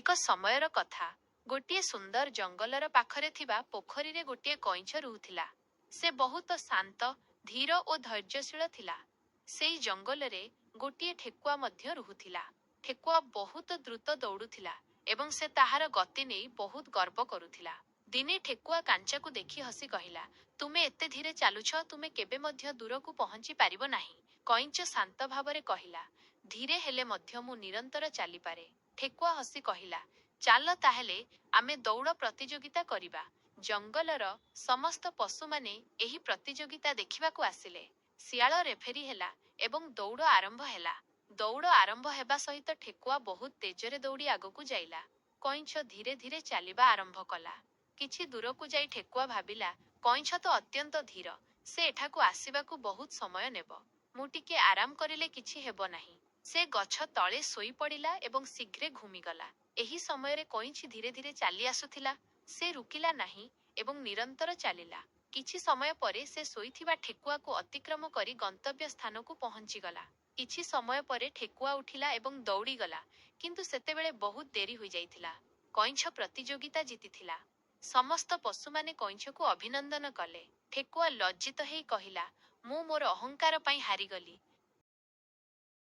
ଏକ ସମୟର କଥା। ଗୋଟିଏ ସୁନ୍ଦର ଜଙ୍ଗଲର ପାଖରେ ଥିବା ପୋଖରୀରେ ଗୋଟିଏ କଇଁଛ ରହୁଥିଲା। ସେ ବହୁତ ଶାନ୍ତ, ଧୀର ଓ ଧୈର୍ଯ୍ୟଶୀଳ ଥିଲା। ସେଇ ଜଙ୍ଗଲରେ ଗୋଟିଏ ଠେକୁଆ ମଧ୍ୟ ରହୁଥିଲା। ଠେକୁଆ ବହୁତ ଦ୍ରୁତ ଦୌଡୁଥିଲା ଏବଂ ସେ ତାହାର ଗତି ନେଇ ବହୁତ ଗର୍ବ କରୁଥିଲା। ଦିନେ ଠେକୁଆ କାଞ୍ଚାକୁ ଦେଖି ହସି କହିଲା, ତୁମେ ଏତେ ଧୀରେ ଚାଲୁଛ, ତୁମେ କେବେ ମଧ୍ୟ ଦୂରକୁ ପହଞ୍ଚି ପାରିବ ନାହିଁ। କଇଁଛ ଶାନ୍ତ ଭାବରେ କହିଲା, ଧୀରେ ହେଲେ ମଧ୍ୟ ମୁଁ ନିରନ୍ତର ଚାଲିପାରେ। ଠେକୁଆ ହସି କହିଲା, ଚାଲ ତାହେଲେ ଆମେ ଦୌଡ଼ ପ୍ରତିଯୋଗିତା କରିବା। ଜଙ୍ଗଲର ସମସ୍ତ ପଶୁମାନେ ଏହି ପ୍ରତିଯୋଗିତା ଦେଖିବାକୁ ଆସିଲେ। ଶିଆଳ ରେଫେରୀ ହେଲା ଏବଂ ଦୌଡ଼ ଆରମ୍ଭ ହେଲା। ଦୌଡ଼ ଆରମ୍ଭ ହେବା ସହିତ ଠେକୁଆ ବହୁତ ତେଜରେ ଦୌଡ଼ି ଆଗକୁ ଯାଇଲା। କଇଁଛ ଧୀରେ ଧୀରେ ଚାଲିବା ଆରମ୍ଭ କଲା। କିଛି ଦୂରକୁ ଯାଇ ଠେକୁଆ ଭାବିଲା, କଇଁଛ ତ ଅତ୍ୟନ୍ତ ଧୀର, ସେ ଏଠାକୁ ଆସିବାକୁ ବହୁତ ସମୟ ନେବ। ମୁଁ ଟିକେ ଆରାମ କରିଲେ କିଛି ହେବ ନାହିଁ। ସେ ଗଛ ତଳେ ଶୋଇପଡ଼ିଲା ଏବଂ ଶୀଘ୍ର ଘୁମିଗଲା। ଏହି ସମୟରେ କଇଁଛ ଧୀରେ ଧୀରେ ଚାଲି ଆସୁଥିଲା। ସେ ରୁକିଲା ନାହିଁ ଏବଂ ନିରନ୍ତର ଚାଲିଲା। କିଛି ସମୟ ପରେ ସେ ଶୋଇଥିବା ଠେକୁଆକୁ ଅତିକ୍ରମ କରି ଗନ୍ତବ୍ୟ ସ୍ଥାନକୁ ପହଞ୍ଚିଗଲା। କିଛି ସମୟ ପରେ ଠେକୁଆ ଉଠିଲା ଏବଂ ଦୌଡ଼ିଗଲା, କିନ୍ତୁ ସେତେବେଳେ ବହୁତ ଡେରି ହୋଇଯାଇଥିଲା। କଇଁଛ ପ୍ରତିଯୋଗିତା ଜିତିଥିଲା। ସମସ୍ତ ପଶୁମାନେ କଇଁଛକୁ ଅଭିନନ୍ଦନ କଲେ। ଠେକୁଆ ଲଜ୍ଜିତ ହେଇ କହିଲା, ମୁଁ ମୋର ଅହଙ୍କାର ପାଇଁ ହାରିଗଲି।